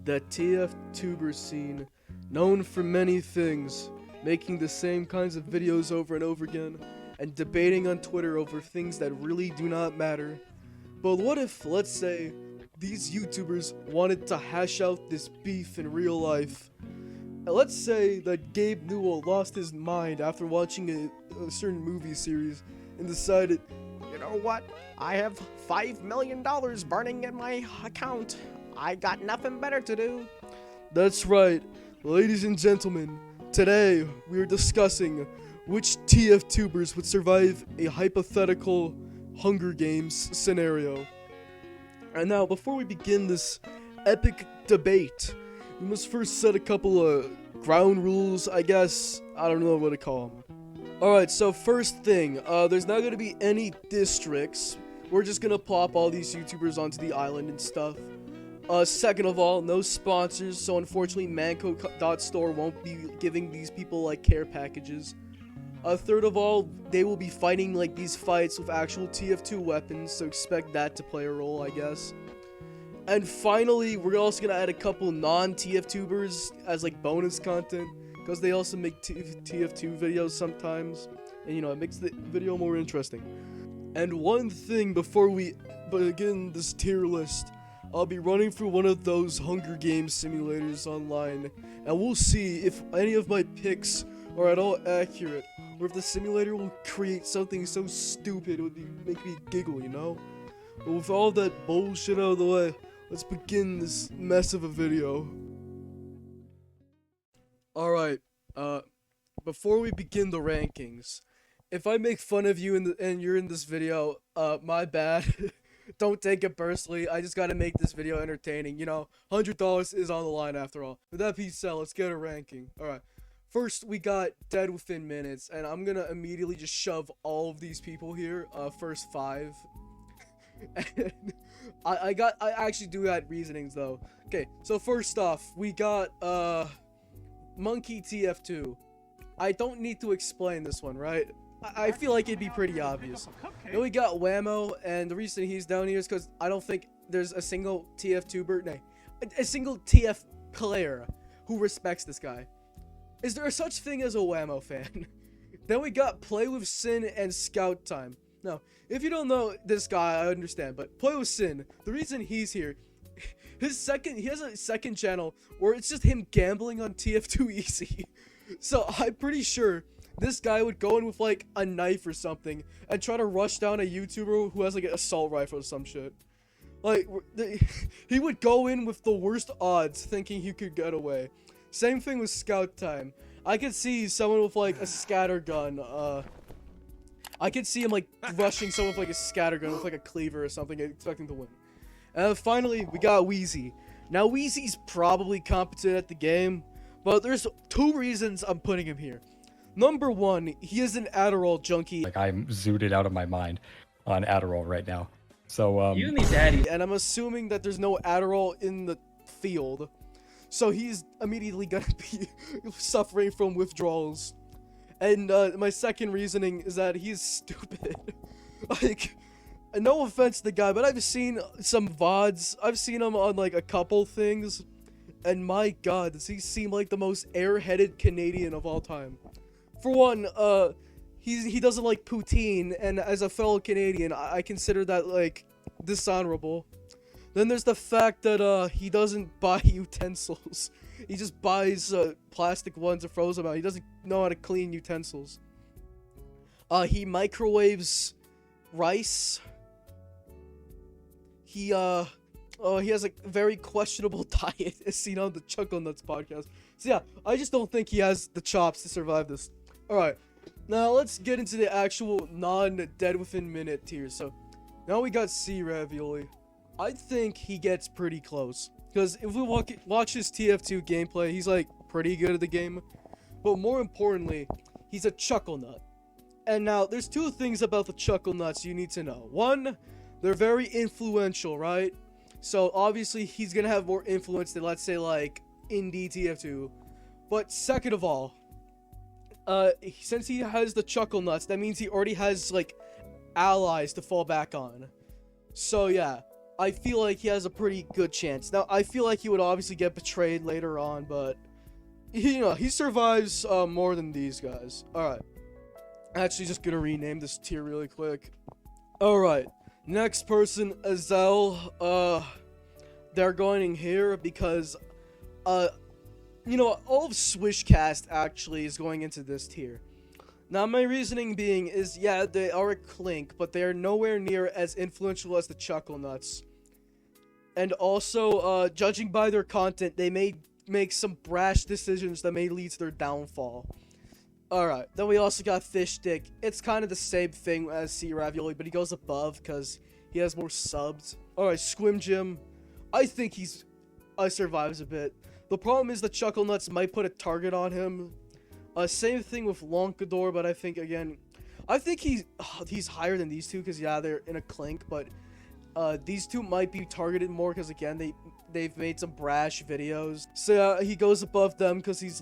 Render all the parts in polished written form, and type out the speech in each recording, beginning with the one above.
that TF2 scene, known for many things, making the same kinds of videos over and over again, and debating on Twitter over things that really do not matter. But what if, let's say, these YouTubers wanted to hash out this beef in real life? Let's say that Gabe Newell lost his mind after watching a certain movie series and decided, you know what? I have $5 million burning in my account. I got nothing better to do. That's right, ladies and gentlemen. Today we are discussing which TF2bers would survive a hypothetical Hunger Games scenario. And now, before we begin this epic debate, we must first set a couple of ground rules, I guess. I don't know what to call them. Alright, so first thing, there's not going to be any districts. We're just going to plop all these YouTubers onto the island and stuff. Second of all, no sponsors, so unfortunately Manco.store won't be giving these people, like, care packages. Third of all, they will be fighting, like, these fights with actual TF2 weapons, so expect that to play a role, I guess. And finally, we're also gonna add a couple non-TF2bers as, like, bonus content, because they also make TF2 videos sometimes, and, you know, it makes the video more interesting. And one thing before we begin this tier list, I'll be running through one of those Hunger Games simulators online, and we'll see if any of my picks are at all accurate, or if the simulator will create something so stupid it would make me giggle, you know? But with all that bullshit out of the way, let's begin this mess of a video. Alright, before we begin the rankings, if I make fun of you and you're in this video, my bad. Don't take it personally. I just gotta make this video entertaining, you know? $100 is on the line after all. With that being said, let's get a ranking. Alright. First, we got Dead Within Minutes, and I'm gonna immediately just shove all of these people here, first 5. And I actually do have reasonings, though. Okay, so first off, we got, Monkey TF2. I don't need to explain this one, right? I feel like it'd be pretty obvious. Then we got Whammo, and the reason he's down here is because I don't think there's a single TF2ber, no, a single TF player who respects this guy. Is there such thing as a Whammo fan? Then we got Play with Sin and Scout Time. Now, if you don't know this guy, I understand, but Play with Sin, the reason he's here, he has a second channel where it's just him gambling on TF2 Easy. So I'm pretty sure this guy would go in with, like, a knife or something and try to rush down a YouTuber who has, like, an assault rifle or some shit. Like, he would go in with the worst odds thinking he could get away. Same thing with Scout Time. I could see someone with, like, a scatter gun, I could see him, like, rushing someone with, like, a scatter gun with, like, a cleaver or something, expecting to win. And finally, we got Wheezy. Now, Wheezy's probably competent at the game, but there's 2 reasons I'm putting him here. Number 1, he is an Adderall junkie. Like, I'm zooted out of my mind on Adderall right now. So, You and me, daddy. And I'm assuming that there's no Adderall in the field. So he's immediately gonna be suffering from withdrawals. And my second reasoning is that he's stupid. Like, no offense to the guy, but I've seen some VODs. I've seen him on, like, a couple things. And my god, does he seem like the most airheaded Canadian of all time. For one, he doesn't like poutine, and as a fellow Canadian, I consider that, like, dishonorable. Then there's the fact that, he doesn't buy utensils. He just buys, plastic ones and throws them out. He doesn't know how to clean utensils. He microwaves rice. He has a very questionable diet, as seen on the Chuckle Nuts podcast. So yeah, I just don't think he has the chops to survive this. Alright, now let's get into the actual non-Dead Within Minute tier. So, now we got C Ravioli. I think he gets pretty close. Because if we watch his TF2 gameplay, he's, like, pretty good at the game. But more importantly, he's a Chuckle Nut. And now, there's 2 things about the Chuckle Nuts you need to know. 1, they're very influential, right? So, obviously, he's gonna have more influence than, let's say, like, Indie TF2. But second of all, since he has the Chuckle Nuts, that means he already has, like, allies to fall back on. So, yeah. I feel like he has a pretty good chance. Now, I feel like he would obviously get betrayed later on, but he survives more than these guys. Alright. Actually, just gonna rename this tier really quick. Alright. Next person, Azel. They're going here because, all of Swishcast actually is going into this tier. Now, my reasoning being is, yeah, they are a clink, but they are nowhere near as influential as the Chuckle Nuts. And also, judging by their content, they may make some brash decisions that may lead to their downfall. Alright, then we also got Fish Stick. It's kind of the same thing as Sea Ravioli, but he goes above because he has more subs. Alright, Squim Jim. I think survives a bit. The problem is the Chuckle Nuts might put a target on him. Same thing with Lonkador, but I think he's higher than these two because, yeah, they're in a clink, but these two might be targeted more because, again, they've made some brash videos. So, yeah, he goes above them because he's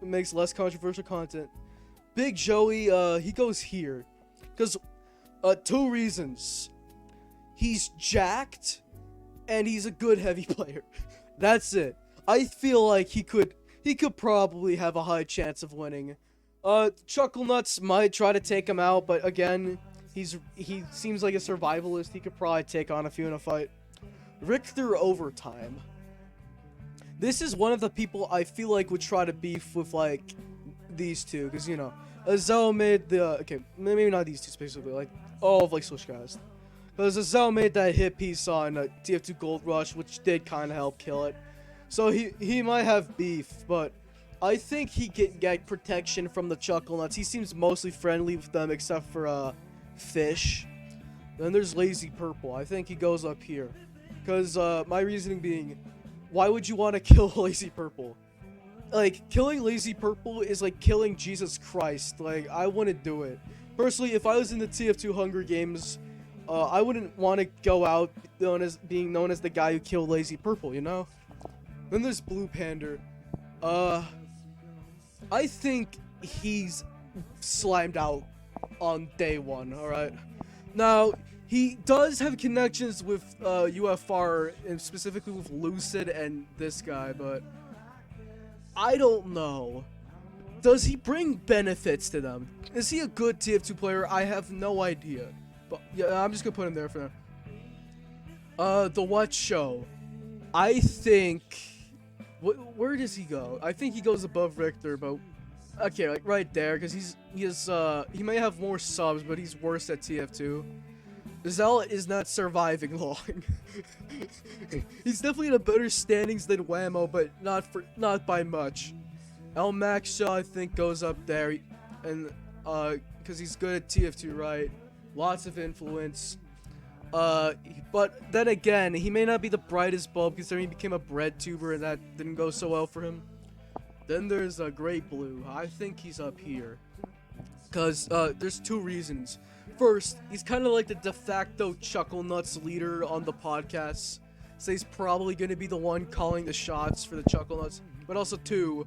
makes less controversial content. Big Joey, he goes here because 2 reasons. He's jacked and he's a good heavy player. That's it. I feel like he could probably have a high chance of winning. Chuckle Nuts might try to take him out, but again, he seems like a survivalist. He could probably take on a few in a fight. Richter Overtime. This is one of the people I feel like would try to beef with, like, these two, because, Azel made okay, maybe not these two specifically, like, all of, like, Swishcast. Because Azel made that hit piece on TF2 Gold Rush, which did kind of help kill it. So he might have beef, but I think he can get protection from the Chuckle Nuts. He seems mostly friendly with them, except for, Fish. Then there's Lazy Purple. I think he goes up here. Because, my reasoning being, why would you want to kill Lazy Purple? Like, killing Lazy Purple is like killing Jesus Christ. Like, I wouldn't do it. Personally, if I was in the TF2 Hunger Games, I wouldn't want to go out being known as the guy who killed Lazy Purple, you know? Then there's Blue Panda. I think he's slimed out on day 1, alright? Now, he does have connections with UFR, and specifically with Lucid and this guy, but I don't know. Does he bring benefits to them? Is he a good TF2 player? I have no idea. But yeah, I'm just gonna put him there for now. The What Show. I think... Where does he go? I think he goes above Richter, but... Okay, like right there, because he may have more subs, but he's worse at TF2. Zell is not surviving long. He's definitely in a better standings than Whammo, but not by much. El Max Shaw, I think, goes up there, and because he's good at TF2, right? Lots of influence. But then again, he may not be the brightest bulb considering he became a bread tuber and that didn't go so well for him. Then there's Great Blue. I think he's up here. Because there's 2 reasons. First, he's kind of like the de facto Chuckle Nuts leader on the podcast. So he's probably going to be the one calling the shots for the Chuckle Nuts. But also 2,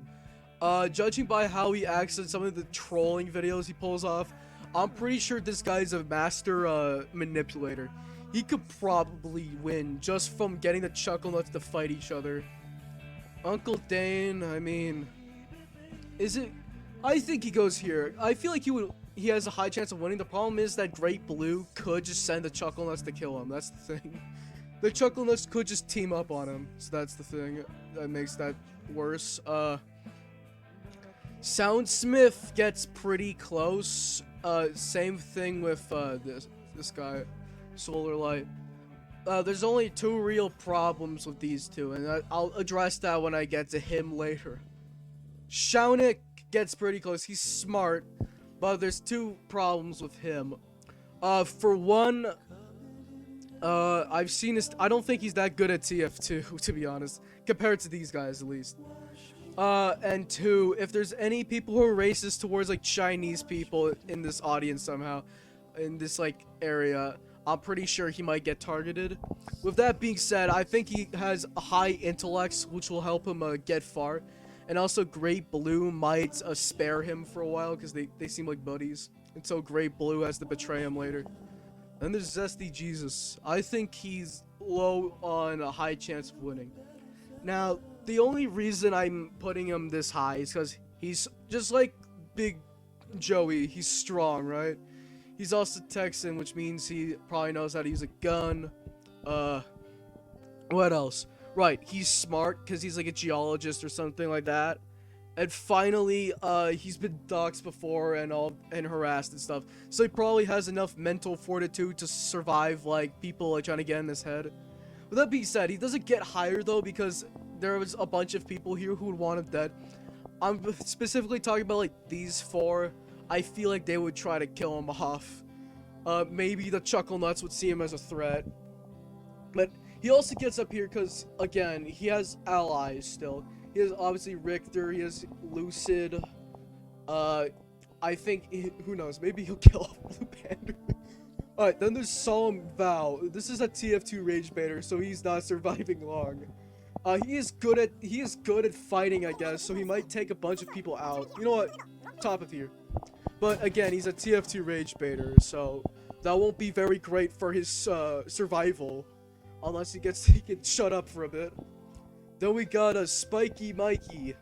judging by how he acts in some of the trolling videos he pulls off, I'm pretty sure this guy's a master manipulator. He could probably win just from getting the Chuckle Nuts to fight each other. Uncle Dane, I mean, I think he goes here. I feel like he has a high chance of winning. The problem is that Great Blue could just send the Chuckle Nuts to kill him. That's the thing. The Chuckle Nuts could just team up on him. So that's the thing that makes that worse. Soundsmith gets pretty close. Same thing with this guy, Solar Light. There's only 2 real problems with these two, and I'll address that when I get to him later. Shaunik gets pretty close. He's smart, but there's 2 problems with him. For one, I've seen I don't think he's that good at TF2, to be honest, compared to these guys at least. And 2, if there's any people who are racist towards like Chinese people in this audience somehow, in this like area, I'm pretty sure he might get targeted. With that being said, I think he has a high intellect, which will help him get far. And also Great Blue might spare him for a while, because they seem like buddies. Until Great Blue has to betray him later. Then there's Zesty Jesus. I think he's low on a high chance of winning. Now, the only reason I'm putting him this high is because he's just like Big Joey. He's strong, right? He's also Texan, which means he probably knows how to use a gun. What else? Right, he's smart because he's like a geologist or something like that. And finally, he's been doxxed before and harassed and stuff. So he probably has enough mental fortitude to survive like people like trying to get in his head. With that being said, he doesn't get higher though because there was a bunch of people here who would want him dead. I'm specifically talking about like these four. I feel like they would try to kill him off. Maybe the Chuckle Nuts would see him as a threat. But he also gets up here because, again, he has allies still. He has obviously Richter, he has Lucid. I think, who knows, maybe he'll kill off Blue Panda. Alright, then there's Solemn Vow. This is a TF2 rage baiter, so he's not surviving long. He is good at fighting, I guess, so he might take a bunch of people out. You know what? Top of here. But again, he's a TF2 rage baiter, so that won't be very great for his survival. Unless he gets shut up for a bit. Then we got a Spiky Mikey.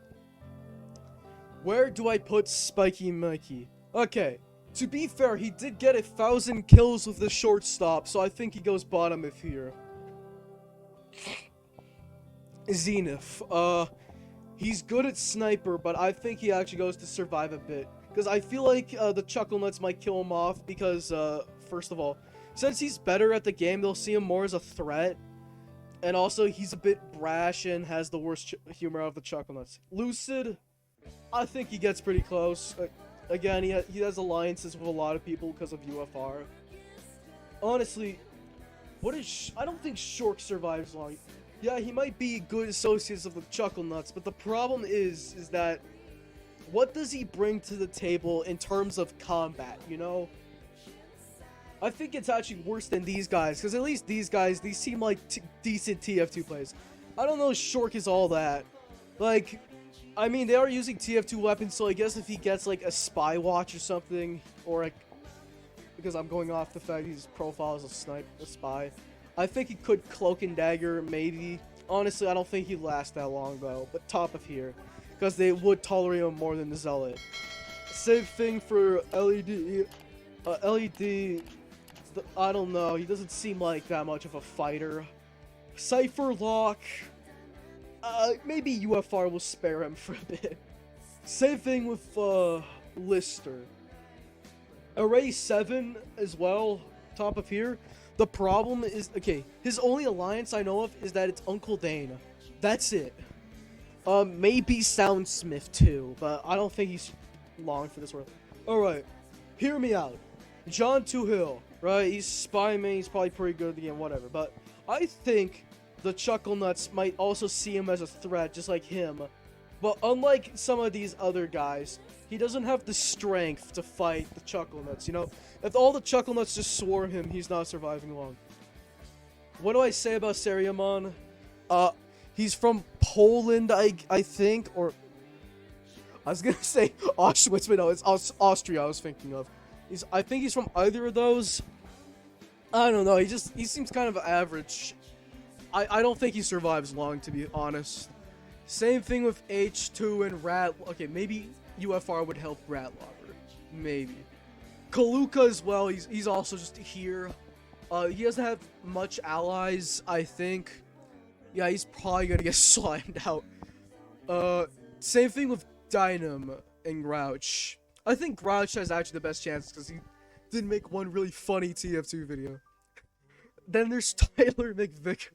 Where do I put Spiky Mikey? Okay, to be fair, he did get 1,000 kills with the shortstop, so I think he goes bottom of here. Zenith. He's good at sniper, but I think he actually goes to survive a bit. Because I feel like the Chuckle Nuts might kill him off because, first of all, since he's better at the game, they'll see him more as a threat. And also, he's a bit brash and has the worst humor out of the Chuckle Nuts. Lucid, I think he gets pretty close. Again, he has alliances with a lot of people because of UFR. Honestly, I don't think Shork survives long. Yeah, he might be good associates of the Chuckle Nuts, but the problem is that what does he bring to the table in terms of combat, you know? I think it's actually worse than these guys, because at least these seem like decent TF2 players. I don't know if Shork is all that. Like, I mean, they are using TF2 weapons, so I guess if he gets, like, a spy watch or something, or, like, because I'm going off the fact his profile is a spy, I think he could Cloak and Dagger, maybe. Honestly, I don't think he'd last that long, though, but top of here, because they would tolerate him more than the Zealot. Same thing for LED. LED... I don't know, he doesn't seem like that much of a fighter. Cypher Lock, maybe UFR will spare him for a bit. Same thing with Lister. Array 7 as well, top of here. The problem is, okay, his only alliance I know of is that it's Uncle Dane. That's it. Maybe Soundsmith too, but I don't think he's long for this world. Alright, hear me out. John Hill, right? He's spy main, he's probably pretty good at the game, whatever. But I think the Chuckle Nuts might also see him as a threat, just like him. But unlike some of these other guys, he doesn't have the strength to fight the Chuckle Nuts, you know? If all the Chuckle Nuts just swarm him, he's not surviving long. What do I say about Seriamon? He's from Poland, I think, or... I was gonna say Auschwitz, but no, it's Austria I was thinking of. I think he's from either of those. I don't know, he seems kind of average. I don't think he survives long, to be honest. Same thing with H2 and Rat. Okay, maybe UFR would help Ratlobber. Maybe. Kaluka as well, he's also just here. He doesn't have much allies, I think. Yeah, he's probably gonna get slimed out. Same thing with Dynam and Grouch. I think Grouch has actually the best chance because he did make one really funny TF2 video. Then there's Tyler McVicker.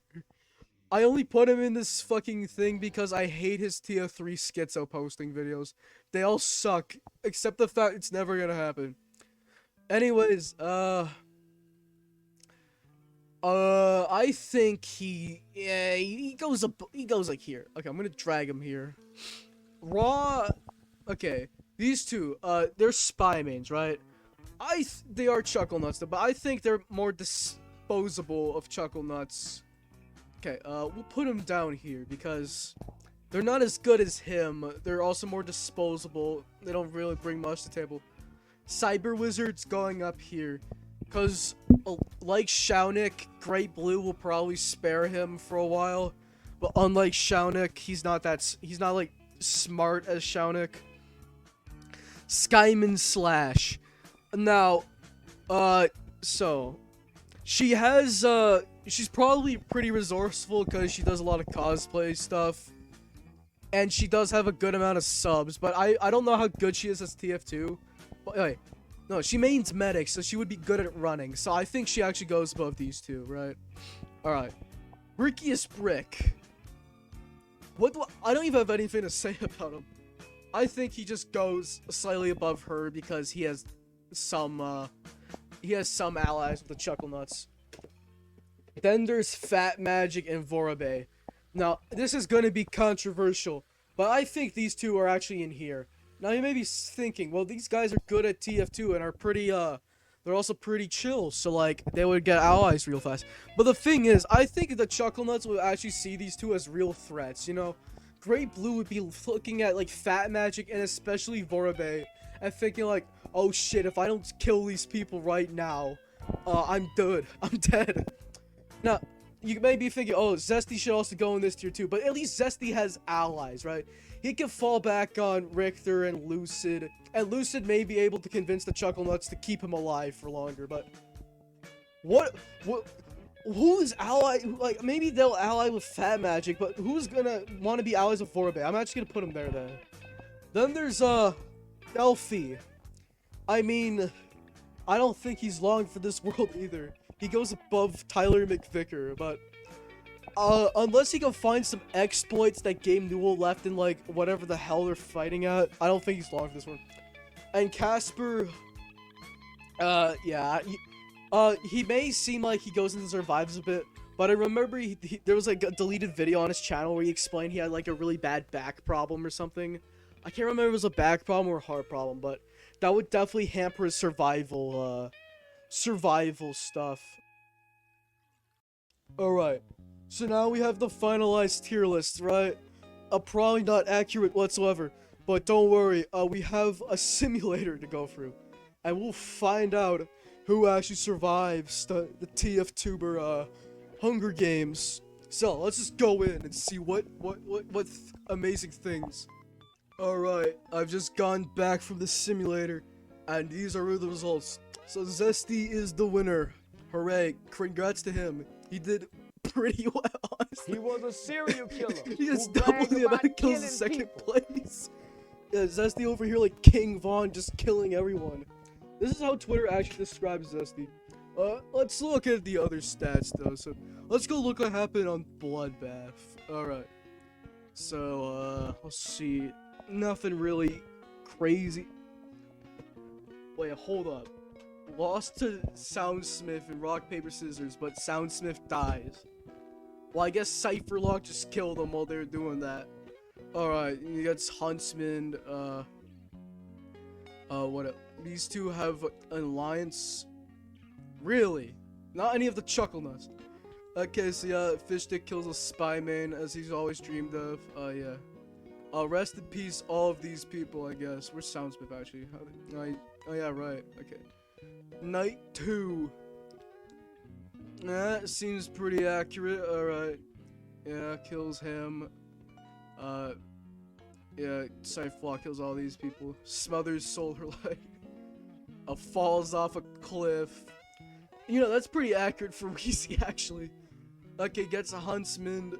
I only put him in this fucking thing because I hate his TF3 schizo posting videos. They all suck, except the fact it's never gonna happen. Anyways, I think he goes like here. Okay, I'm gonna drag him here. Raw, okay. These two, they're spy mains, right? They are Chuckle Nuts, but I think they're more disposable of Chuckle Nuts. Okay, we'll put them down here because they're not as good as him. They're also more disposable. They don't really bring much to the table. Cyber Wizard's going up here. Cause like Shaunik, Great Blue will probably spare him for a while, but unlike Shaunik, he's not like smart as Shaunik. Skyman Slash. Now, so she's probably pretty resourceful because she does a lot of cosplay stuff. And she does have a good amount of subs, but I don't know how good she is as TF2. But wait, no, she mains medic, so she would be good at running. So I think she actually goes above these two, right? Alright. Rickiest Brick. I don't even have anything to say about him. I think he just goes slightly above her because he has some allies with the Chuckle Nuts. Then there's Fat Magic and Vorabe. Now, this is going to be controversial, but I think these two are actually in here. Now, you may be thinking, well, these guys are good at TF2 and are pretty, they're also pretty chill, so, like, they would get allies real fast. But the thing is, I think the Chuckle Nuts would actually see these two as real threats, you know? Great Blue would be looking at, like, Fat Magic and especially Vorabe and thinking, like, oh shit, if I don't kill these people right now, I'm dead. I'm dead. Now, you may be thinking, oh, Zesty should also go in this tier too, but at least Zesty has allies, right? He can fall back on Richter and Lucid may be able to convince the Chuckle Nuts to keep him alive for longer, but who is ally? Like, maybe they'll ally with Fat Magic, but who's gonna want to be allies with Vorabe? I'm actually gonna put him there then. Then there's Elfie. I mean, I don't think he's long for this world either. He goes above Tyler McVicker, but unless he can find some exploits that Game Newell left in, like, whatever the hell they're fighting at, I don't think he's long for this one. And Casper, yeah, he may seem like he goes into survives a bit, but I remember there was, like, a deleted video on his channel where he explained he had, like, a really bad back problem or something. I can't remember if it was a back problem or a heart problem, but that would definitely hamper his survival stuff. Alright, so now we have the finalized tier list, right? Probably not accurate whatsoever, but don't worry, we have a simulator to go through, and we'll find out who actually survives the TF2 Hunger Games. So, let's just go in and see what amazing things. Alright, I've just gone back from the simulator, and these are the results. So Zesty is the winner. Hooray, congrats to him. He did pretty well, honestly. He was a serial killer. He has who double bragged the amount about of kills in killing second people. place. Yeah, Zesty over here like King Von, just killing everyone. This is how Twitter actually describes Zesty. Let's look at the other stats though. So let's go look what happened on Bloodbath. Alright. So, let's see. Nothing really crazy. Wait, hold up. Lost to Soundsmith in Rock, Paper, Scissors, but Soundsmith dies. Well, I guess Cypherlock just killed them while they were doing that. Alright, you got Huntsman, what these two have an alliance? Really? Not any of the Chuckle Nuts. Okay, so yeah, Fishstick kills a spy main, as he's always dreamed of. Yeah. Rest in peace, all of these people, I guess. Where's Soundsmith, actually? Oh, yeah, right. Okay. Night 2. That seems pretty accurate. Alright. Yeah, kills him. Yeah, Cypherlock kills all these people. Smothers Solar Light. Falls off a cliff. You know, that's pretty accurate for Weezy, actually. Okay, gets a Huntsman.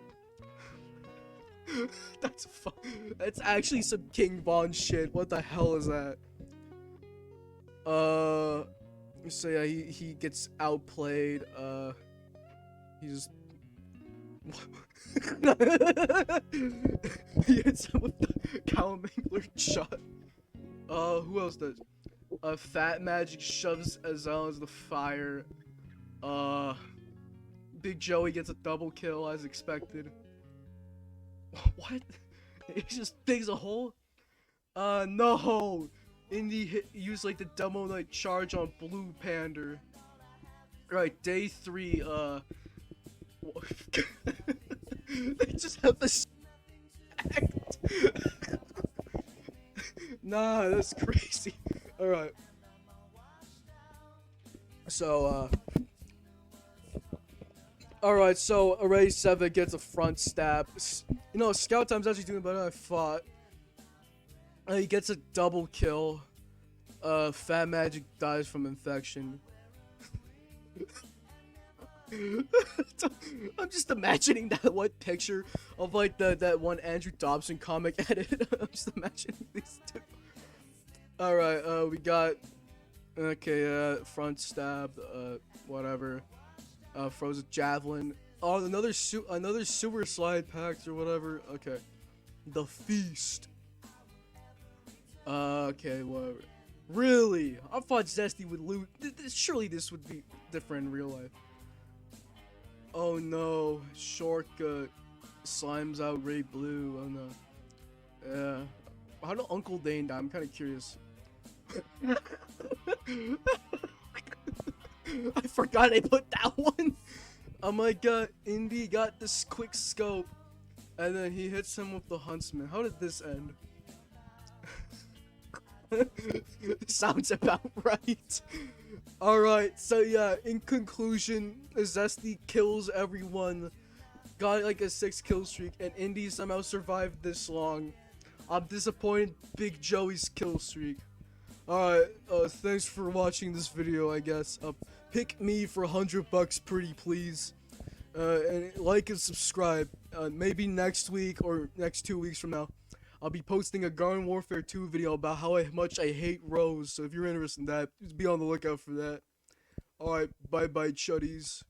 That's actually some King Von shit. What the hell is that? So yeah, he gets outplayed. He just he hits him with the cow mangler shot. Who else does? Fat Magic shoves Azal into the fire. Big Joey gets a double kill as expected. What? He just digs a hole? No! Indy used like the Demo Knight charge on Blue Pander. Right, day 3, they just have this act. Nah, that's crazy. Alright. So, alright, so Array 7 gets a front stab. You know, Scout Time's actually doing better than I thought. He gets a double kill. Fat Magic dies from infection. I'm just imagining that one picture of like that one Andrew Dobson comic edit. I'm just imagining these two. Alright, we got front stab, whatever. Throws a javelin. Oh, another sewer slide pact or whatever. Okay. The feast. Okay, whatever. Really? I thought Zesty would loot. Surely this would be different in real life. Oh no, shortcut. Slimes out Ray Blue. Oh no. Yeah. How did Uncle Dane die? I'm kind of curious. I forgot I put that one. Oh my god, Indy got this quick scope. And then he hits him with the Huntsman. How did this end? Sounds about right. Alright, so yeah, in conclusion, Zesty kills everyone. Got like a 6 kill streak, and Indy somehow survived this long. I'm disappointed Big Joey's kill streak. Alright, thanks for watching this video, I guess. Pick me for $100 pretty please. And like and subscribe. Maybe next week or next 2 weeks from now, I'll be posting a Garden Warfare 2 video about how much I hate Rose. So if you're interested in that, just be on the lookout for that. Alright, bye bye chuddies.